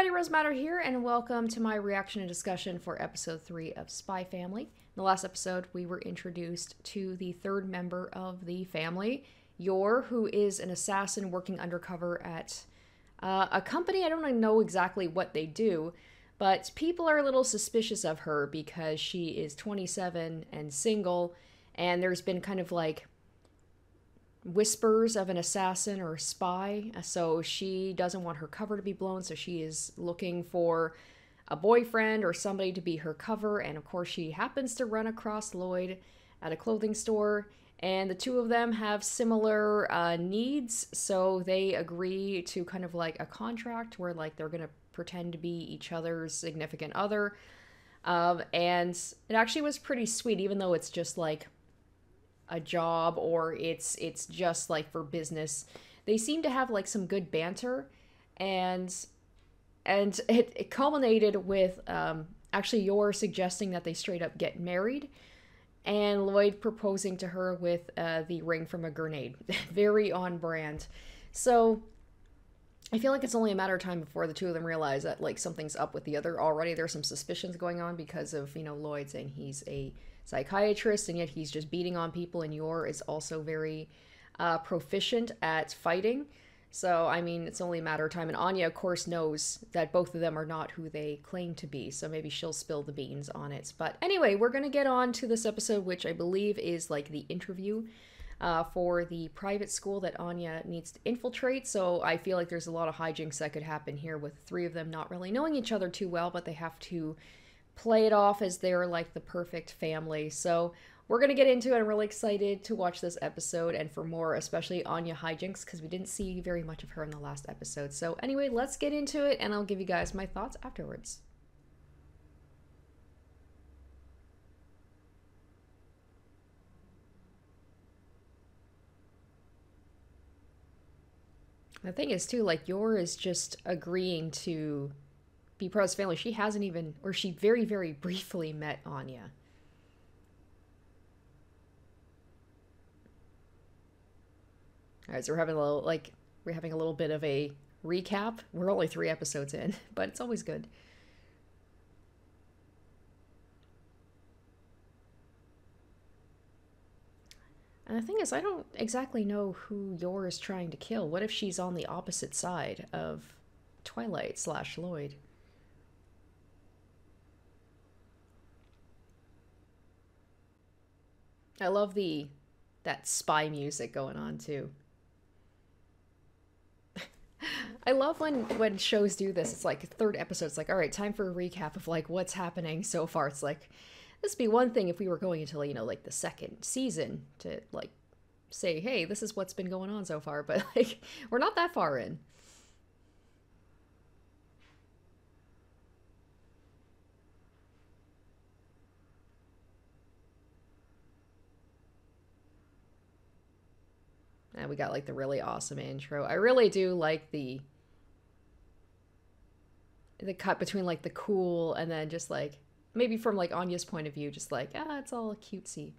everybody, Rose Matter here, and welcome to my reaction and discussion for episode 3 of Spy Family. In the last episode, we were introduced to the third member of the family, Yor, who is an assassin working undercover at a company. I don't know exactly what they do, but people are a little suspicious of her because she is 27 and single, and there's been kind of like whispers of an assassin or a spy, so she doesn't want her cover to be blown, so she is looking for a boyfriend or somebody to be her cover. And of course she happens to run across Lloyd at a clothing store, and the two of them have similar needs, so they agree to kind of like a contract where like they're gonna pretend to be each other's significant other. And it actually was pretty sweet, even though it's just like a job or it's just like for business. They seem to have like some good banter, and it culminated with actually Yor suggesting that they straight up get married, and Lloyd proposing to her with the ring from a grenade. Very on brand. So I feel like it's only a matter of time before the two of them realize that like something's up with the other already. There's some suspicions going on because of, Lloyd saying he's a psychiatrist and yet he's just beating on people, and Yor is also very proficient at fighting. So, I mean, it's only a matter of time. And Anya, of course, knows that both of them are not who they claim to be, so maybe she'll spill the beans on it. But anyway, we're going to get on to this episode, which I believe is like the interview for the private school that Anya needs to infiltrate. So I feel like there's a lot of hijinks that could happen here with three of them not really knowing each other too well, but they have to play it off as they're like the perfect family. So we're going to get into it. I'm really excited to watch this episode and for more, especially Anya hijinks, because we didn't see very much of her in the last episode. So anyway, let's get into it, and I'll give you guys my thoughts afterwards. The thing is, too, like, Yor is just agreeing to be part of his family. She hasn't even, or she very, very briefly met Anya. All right, so we're having a little bit of a recap. We're only 3 episodes in, but it's always good. And the thing is, I don't exactly know who Yor is trying to kill. What if she's on the opposite side of Twilight / Lloyd? I love that spy music going on too. I love when shows do this. It's like third episode. It's like, all right, time for a recap of like what's happening so far. It's like this would be one thing if we were going into like the second season to like say, hey, this is what's been going on so far. But like we're not that far in. And we got like the really awesome intro. I really do like the cut between like the cool and then just like maybe from like Anya's point of view, just like it's all cutesy.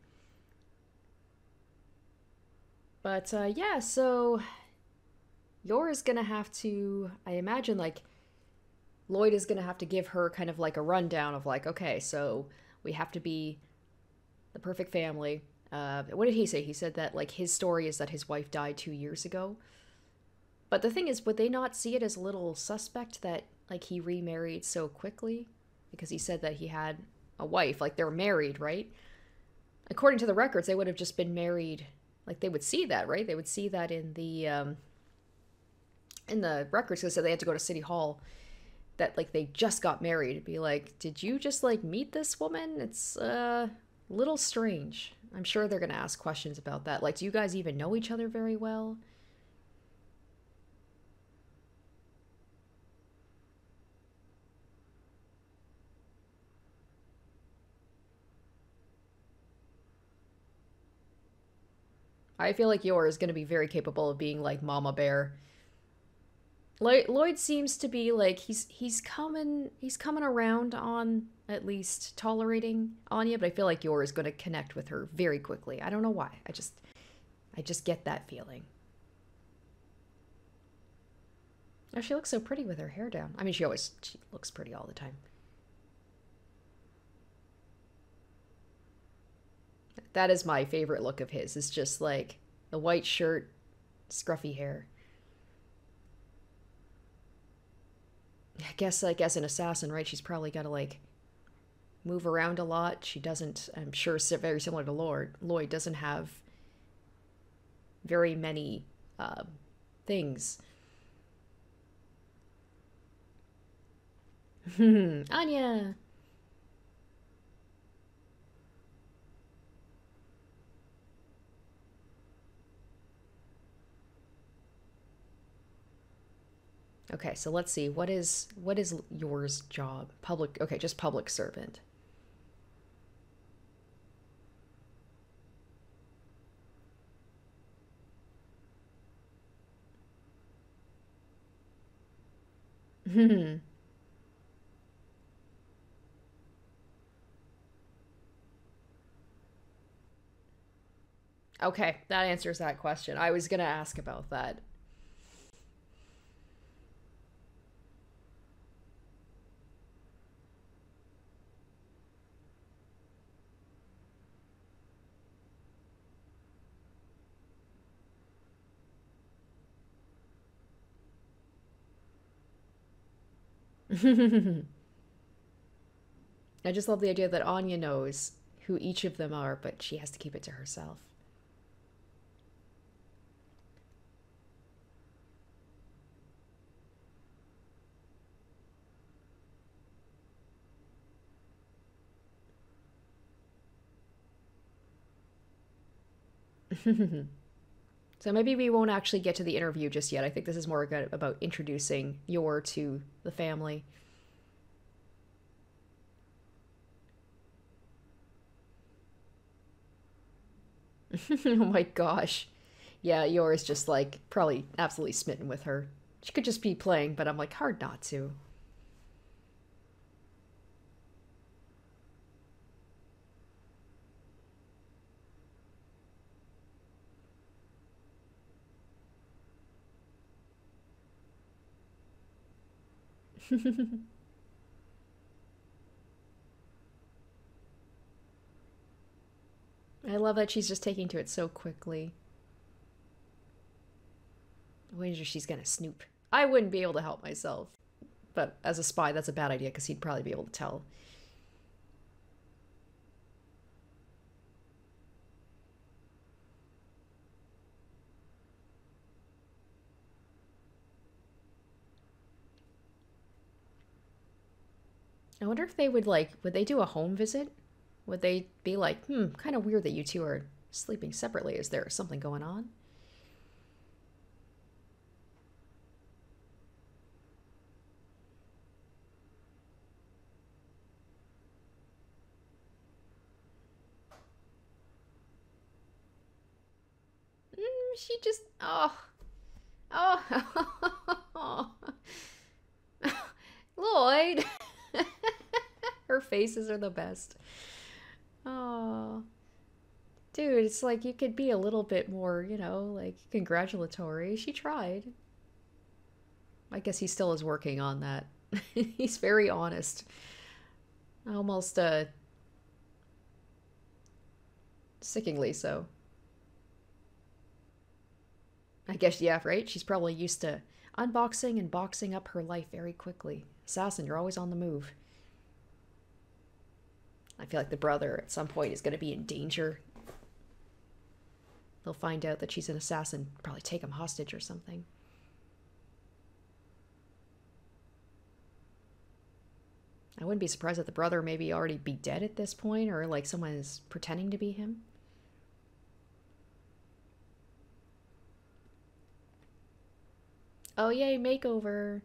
But yeah, so Yor is gonna have to, I imagine, like Lloyd is gonna have to give her kind of like a rundown of like, okay, so we have to be the perfect family. What did he say? He said that like his story is that his wife died 2 years ago. But the thing is, would they not see it as a little suspect that like he remarried so quickly? Because he said that he had a wife, like they're married, right? According to the records, they would have just been married. Like they would see that, right? They would see that in the records, because they had to go to City Hall, that like they just got married. It'd be like, did you just like meet this woman? It's a little strange. I'm sure they're gonna ask questions about that. Like, do you guys even know each other very well? I feel like Yor is gonna be very capable of being like Mama Bear. Lloyd seems to be like he's coming around on at least tolerating Anya, but I feel like Yor is going to connect with her very quickly. I don't know why. I just get that feeling. Oh, she looks so pretty with her hair down. I mean, she looks pretty all the time. That is my favorite look of his. It's just like the white shirt, scruffy hair. I guess like as an assassin, right? She's probably got to like move around a lot. She doesn't. I'm sure very similar to Lloyd doesn't have very many things. Anya. Okay, so let's see. What is yours job? Public. Okay, just public servant. Okay, that answers that question. I was gonna ask about that. I just love the idea that Anya knows who each of them are, but she has to keep it to herself. So maybe we won't actually get to the interview just yet. I think this is more about introducing Yor to the family. Oh my gosh. Yeah, Yor is just like probably absolutely smitten with her. She could just be playing, but I'm like hard not to. I love that she's just taking to it so quickly. I wonder if she's gonna snoop. I wouldn't be able to help myself. But as a spy, that's a bad idea because he'd probably be able to tell. I wonder if they would they do a home visit? Would they be like, kind of weird that you two are sleeping separately? Is there something going on? She just, oh, Lloyd. Her faces are the best. Oh, dude, it's like you could be a little bit more, like congratulatory. She tried. I guess he still is working on that. He's very honest. Almost sickeningly so. I guess, yeah, right? She's probably used to unboxing and boxing up her life very quickly. Assassin, you're always on the move. I feel like the brother at some point is going to be in danger. They'll find out that she's an assassin, probably take him hostage or something. I wouldn't be surprised if the brother maybe already be dead at this point, or like someone is pretending to be him. Oh, yay, makeover.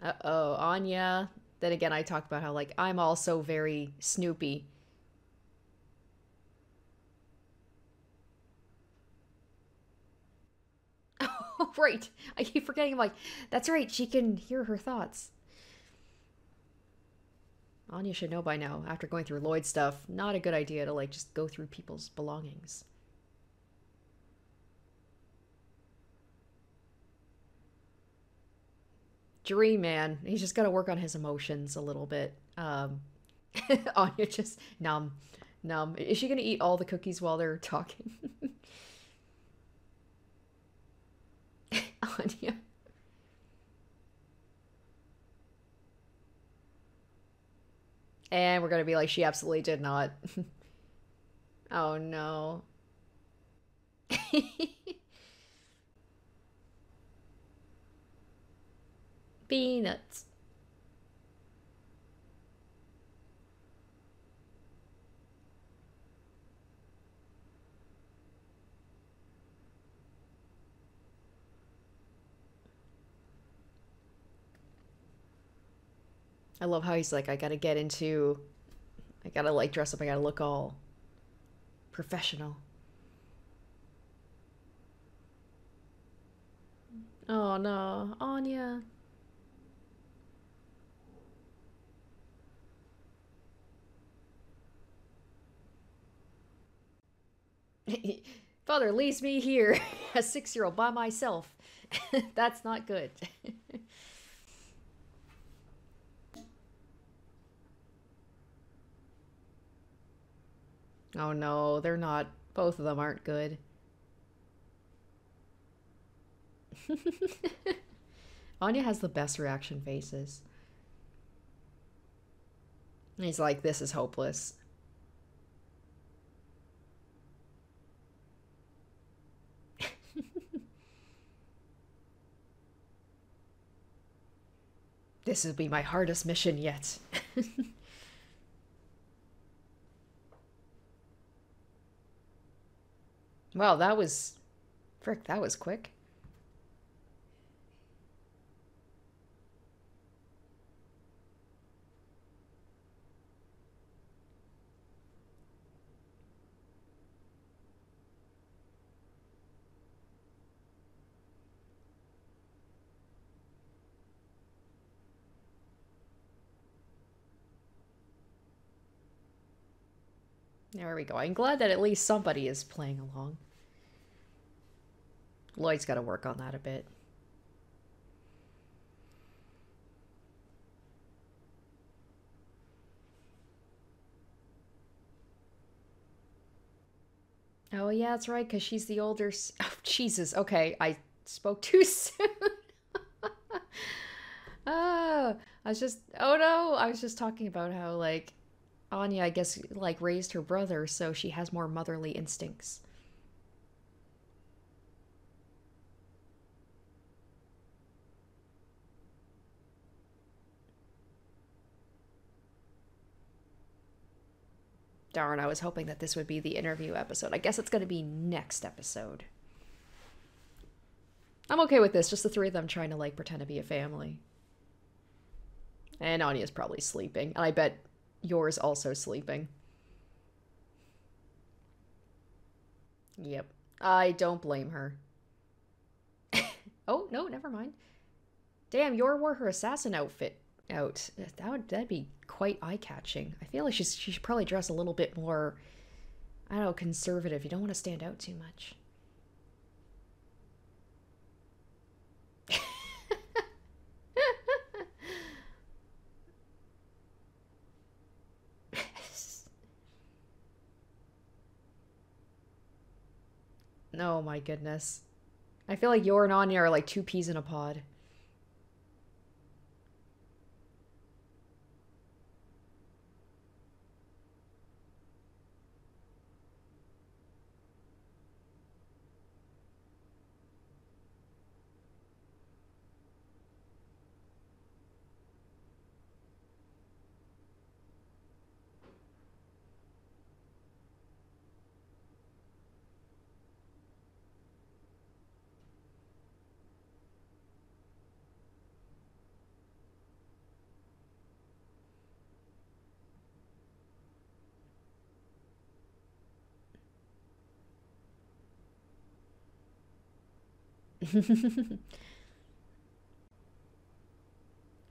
Uh-oh, Anya. Then again, I talked about how, like, I'm also very Snoopy. Oh, right. I keep forgetting, I'm like, that's right, she can hear her thoughts. Anya should know by now, after going through Lloyd stuff, not a good idea to, like, just go through people's belongings. Dream man. He's just got to work on his emotions a little bit. Anya just numb, numb. Is she gonna eat all the cookies while they're talking? Anya. And we're gonna be like, she absolutely did not. Oh no. Peanuts. I love how he's like, I gotta get into, I gotta like dress up, I gotta look all professional. Oh no, Anya. Father leaves me here, a 6-year-old by myself. That's not good. Oh no, they're not. Both of them aren't good. Anya has the best reaction faces. He's like, this is hopeless. This will be my hardest mission yet. Wow, that was... Frick, that was quick. There we go. I'm glad that at least somebody is playing along. Lloyd's got to work on that a bit. Oh, yeah, that's right, because she's the older... Oh, Jesus. Okay, I spoke too soon. Ah, I was just... Oh, no. I was just talking about how, like, Anya, I guess, like, raised her brother, so she has more motherly instincts. Darn, I was hoping that this would be the interview episode. I guess it's going to be next episode. I'm okay with this, just the three of them trying to, like, pretend to be a family. And Anya's probably sleeping. And I bet Yor's also sleeping. Yep. I don't blame her. Oh, no, never mind. Damn, Yor wore her assassin outfit out. That'd be quite eye-catching. I feel like she should probably dress a little bit more, I don't know, conservative. You don't want to stand out too much. Oh my goodness. I feel like Yor and Anya are like two peas in a pod.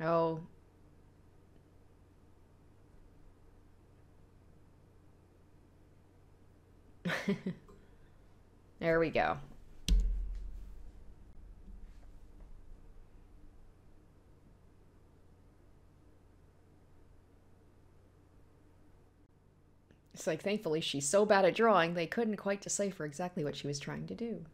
Oh. There we go. It's like, thankfully, she's so bad at drawing, they couldn't quite decipher exactly what she was trying to do.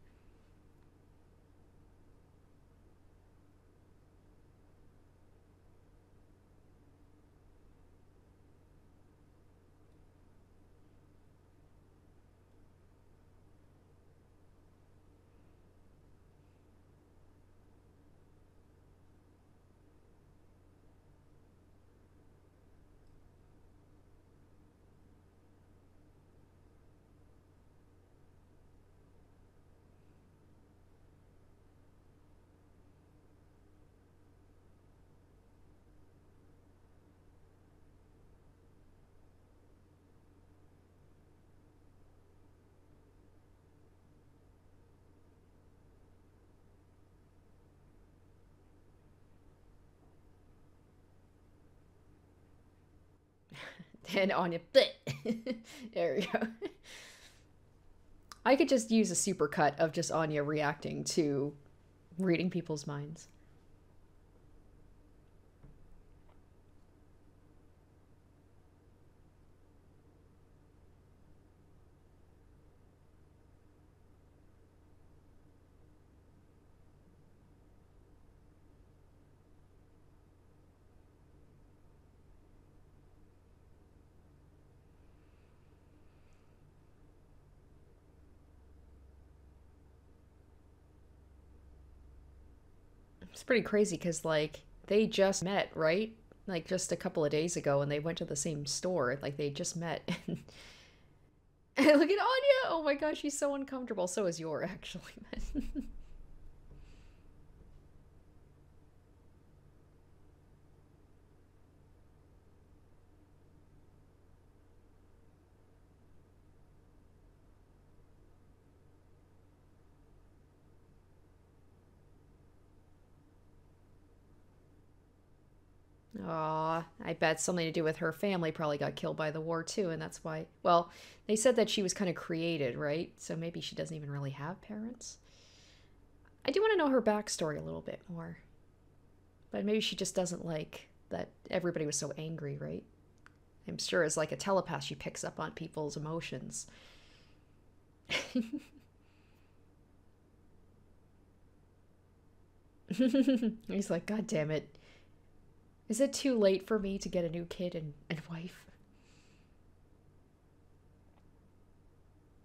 And Anya, bleh. There we go. I could just use a supercut of just Anya reacting to reading people's minds. It's pretty crazy because, like, they just met, right? Like, just a couple of days ago, and they went to the same store. Like, they just met. And look at Anya! Oh my gosh, she's so uncomfortable. So is Yor, actually. Aw, I bet something to do with her family probably got killed by the war too, and that's why. Well, they said that she was kind of created, right? So maybe she doesn't even really have parents. I do want to know her backstory a little bit more. But maybe she just doesn't like that everybody was so angry, right? I'm sure as like a telepath, she picks up on people's emotions. He's like, God damn it. Is it too late for me to get a new kid and wife?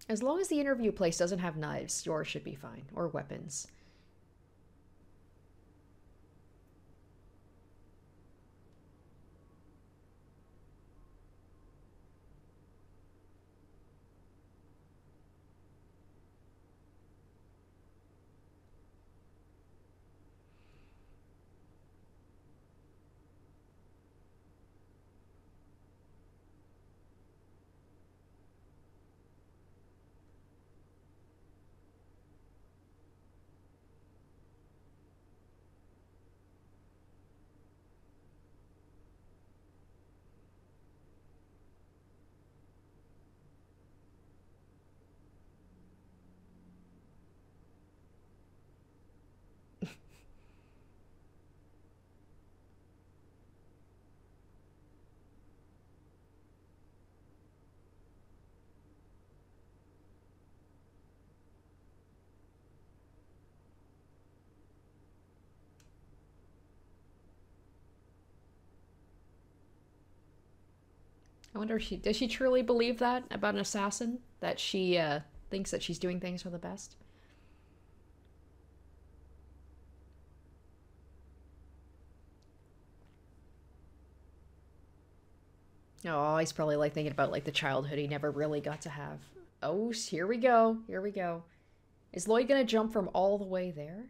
As long as the interview place doesn't have knives, yours should be fine. Or weapons. I wonder if does she truly believe that about an assassin? That she thinks that she's doing things for the best? Oh, he's probably like thinking about like the childhood he never really got to have. Oh, here we go. Here we go. Is Lloyd gonna jump from all the way there?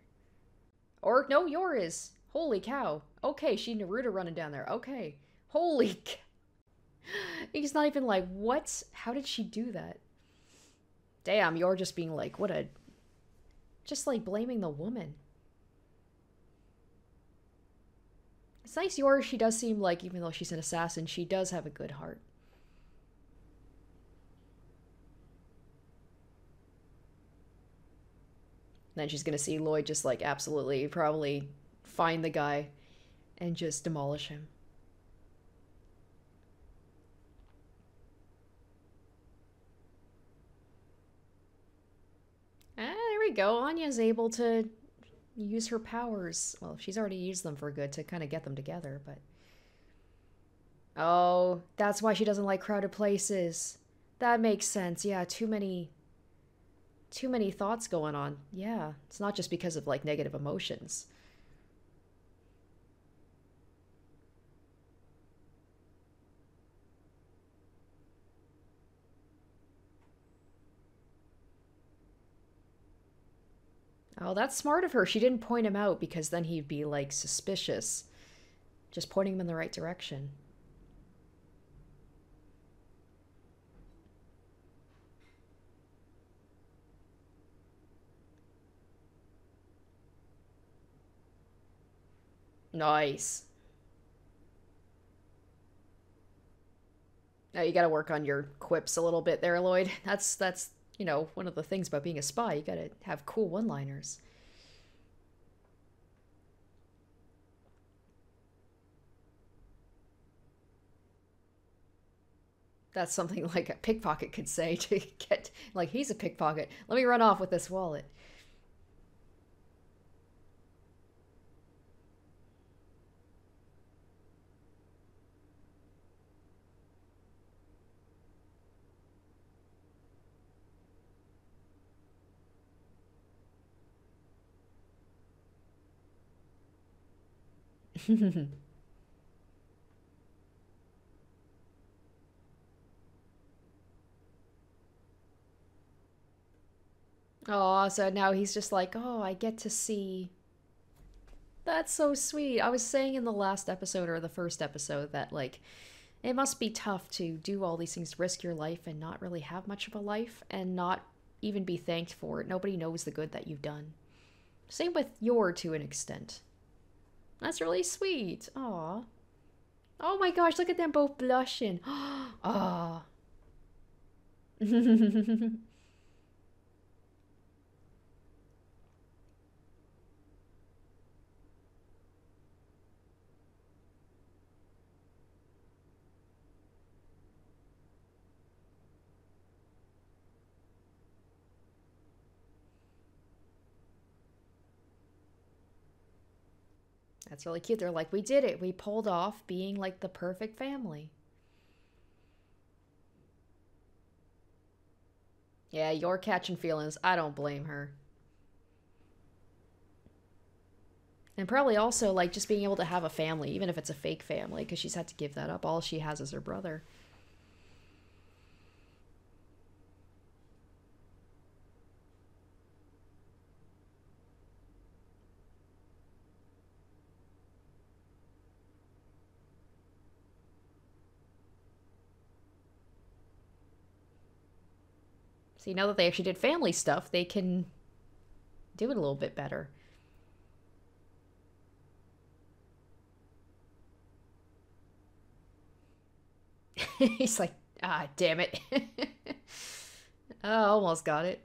Or no, Yor is. Holy cow. Okay, she Naruto running down there. Okay. Holy cow. He's not even like, what? How did she do that? Damn, you're just being like, what a... Just like blaming the woman. It's nice Yor, she does seem like, even though she's an assassin, she does have a good heart. And then she's gonna see Lloyd just like absolutely probably find the guy and just demolish him. we go. Anya's able to use her powers. Well, she's already used them for good to kind of get them together, but... Oh, that's why she doesn't like crowded places. That makes sense. Yeah, too many thoughts going on. Yeah, it's not just because of, like, negative emotions. Oh, that's smart of her. She didn't point him out because then he'd be, like, suspicious. Just pointing him in the right direction. Nice. Now you gotta work on your quips a little bit there, Lloyd. That's one of the things about being a spy. You gotta have cool one-liners. That's something like a pickpocket could say to get, like, he's a pickpocket. Let me run off with this wallet. Oh, so now he's just like, oh, I get to see. That's so sweet. I was saying in the last episode or the first episode that, like, it must be tough to do all these things, risk your life and not really have much of a life and not even be thanked for it. Nobody knows the good that you've done. Same with Yor to an extent. That's really sweet. Aw. Oh my gosh, look at them both blushing. Aw. That's really cute. They're like, we did it. We pulled off being like the perfect family. Yeah, you're catching feelings. I don't blame her. And probably also like just being able to have a family, even if it's a fake family, because she's had to give that up. All she has is her brother. See, now that they actually did family stuff, they can do it a little bit better. He's like, ah, damn it. Oh, almost got it.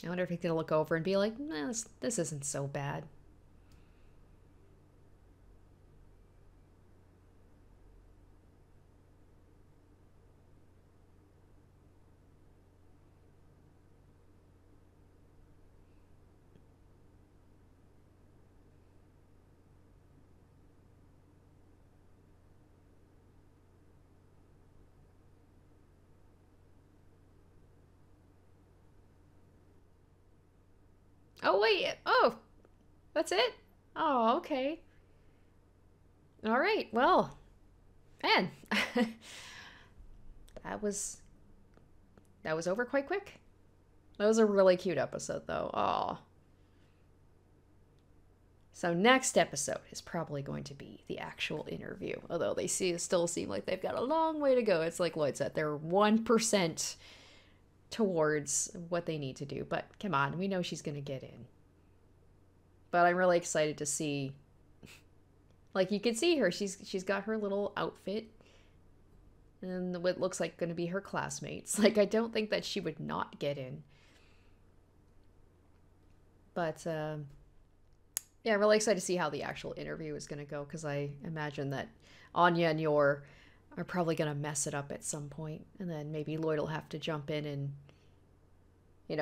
I wonder if he's gonna look over and be like, nah, this isn't so bad. Oh, wait. Oh, that's it? Oh, okay. All right. Well, man, that was that was over quite quick. That was a really cute episode, though. Oh. So next episode is probably going to be the actual interview. Although they still seem like they've got a long way to go. It's like Lloyd said, they're 1% towards what they need to do. But come on, we know she's going to get in. But I'm really excited to see Like you can see her, she's got her little outfit and what looks like going to be her classmates. Like I don't think that she would not get in. But yeah, I'm really excited to see how the actual interview is going to go because I imagine that Anya and Yor are probably going to mess it up at some point, and then maybe Lloyd will have to jump in and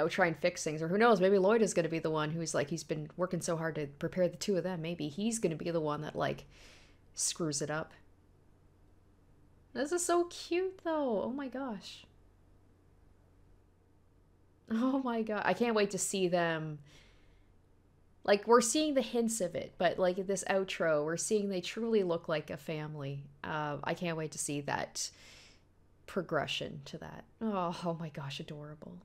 try and fix things. Or who knows, maybe Lloyd is going to be the one who's like, he's been working so hard to prepare the two of them. Maybe he's going to be the one that, like, screws it up. This is so cute, though. Oh my gosh. Oh my god. I can't wait to see them. Like, we're seeing the hints of it, but, like, this outro, we're seeing they truly look like a family. I can't wait to see that progression to that. Oh my gosh, adorable.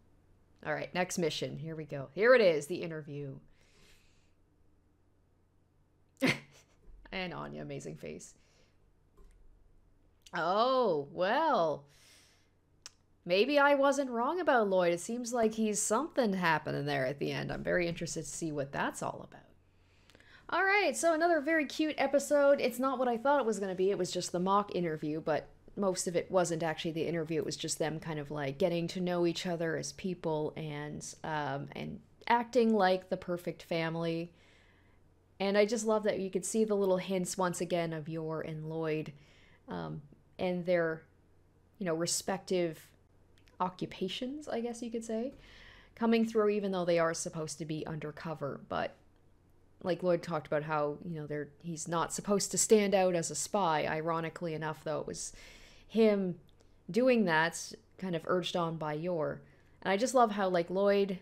All right, next mission. Here we go. Here it is, the interview. And Anya, amazing face. Oh, well. Maybe I wasn't wrong about Lloyd. It seems like he's something happening there at the end. I'm very interested to see what that's all about. All right, so another very cute episode. It's not what I thought it was going to be. It was just the mock interview, but most of it wasn't actually the interview. It was just them kind of like getting to know each other as people and acting like the perfect family. And I just love that you could see the little hints once again of Yor and Lloyd and their, respective occupations, I guess you could say, coming through even though they are supposed to be undercover. But like Lloyd talked about how, he's not supposed to stand out as a spy. Ironically enough, though, it was him doing that, kind of urged on by Yor. And I just love how, like, Lloyd,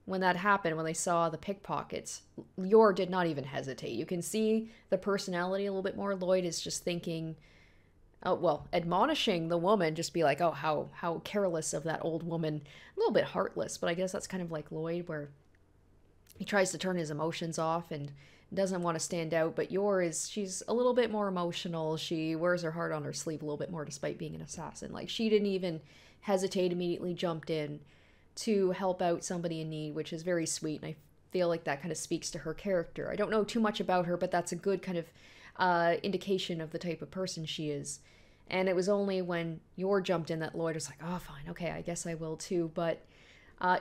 when that happened, when they saw the pickpockets, Yor did not even hesitate. You can see the personality a little bit more. Lloyd is just thinking, admonishing the woman, just be like, oh, how careless of that old woman. A little bit heartless, but I guess that's kind of like Lloyd, where he tries to turn his emotions off and doesn't want to stand out. But Yor she's a little bit more emotional. She wears her heart on her sleeve a little bit more despite being an assassin. Like, she didn't even hesitate, immediately jumped in to help out somebody in need, which is very sweet. And I feel like that kind of speaks to her character. I don't know too much about her, but that's a good kind of indication of the type of person she is. And it was only when Yor jumped in that Lloyd was like, oh, fine, okay, I guess I will too. But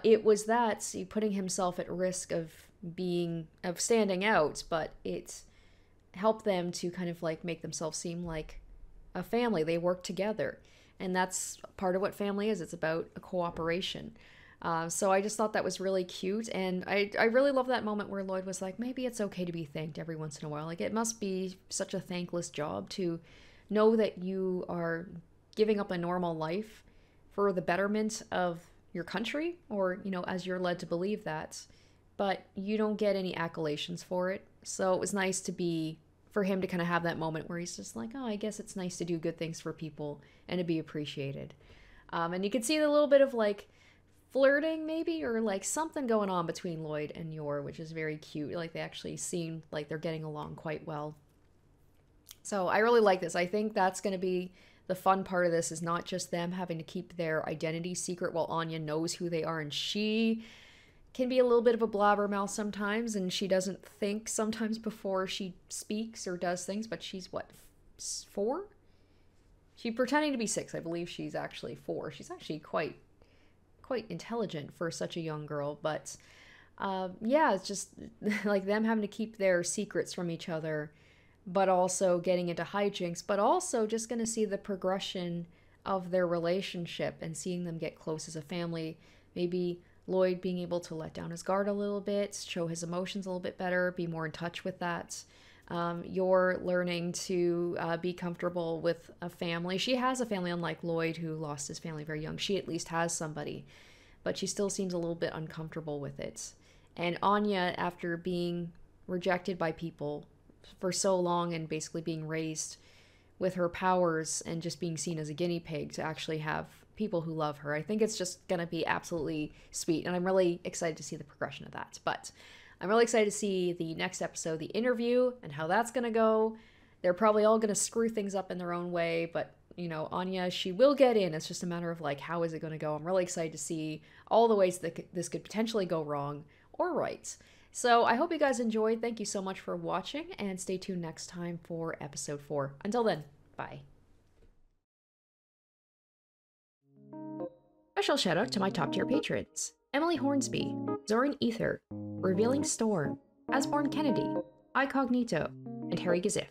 it was that, putting himself at risk of standing out, but it helped them to kind of like make themselves seem like a family. They work together. And that's part of what family is. It's about a cooperation. So I just thought that was really cute. And I really love that moment where Lloyd was like, maybe it's okay to be thanked every once in a while. Like, it must be such a thankless job to know that you are giving up a normal life for the betterment of your country, or, as you're led to believe that, but you don't get any accolations for it. So it was nice for him to kind of have that moment where he's just like, oh, I guess it's nice to do good things for people and to be appreciated. And you could see a little bit of like flirting maybe, or like something going on between Lloyd and Yor, which is very cute. Like, they actually seem like they're getting along quite well. So I really like this. I think that's going to be the fun part of this, is not just them having to keep their identity secret while Anya knows who they are, and she can be a little bit of a blabbermouth sometimes, and she doesn't think sometimes before she speaks or does things. But she's what, 4? She's pretending to be 6. I believe she's actually 4. She's actually quite intelligent for such a young girl. But yeah, it's just like them having to keep their secrets from each other, but also getting into hijinks, but also just going to see the progression of their relationship and seeing them get close as a family. Maybe Lloyd being able to let down his guard a little bit, show his emotions a little bit better, be more in touch with that. Yor learning to be comfortable with a family. She has a family, unlike Lloyd, who lost his family very young. She at least has somebody, but she still seems a little bit uncomfortable with it. And Anya, after being rejected by people for so long and basically being raised with her powers and just being seen as a guinea pig, to actually have people who love her, I think it's just going to be absolutely sweet. And I'm really excited to see the progression of that. But I'm really excited to see the next episode, the interview, and how that's going to go. They're probably all going to screw things up in their own way, but, Anya, she will get in. It's just a matter of, like, how is it going to go? I'm really excited to see all the ways that this could potentially go wrong or right. So I hope you guys enjoyed. Thank you so much for watching, and stay tuned next time for episode 4. Until then, bye. Special shout out to my top tier patrons: Emily Hornsby, Zoran Ether, Revealing Storm, Asborn Kennedy, Icognito, and Harry Gazif.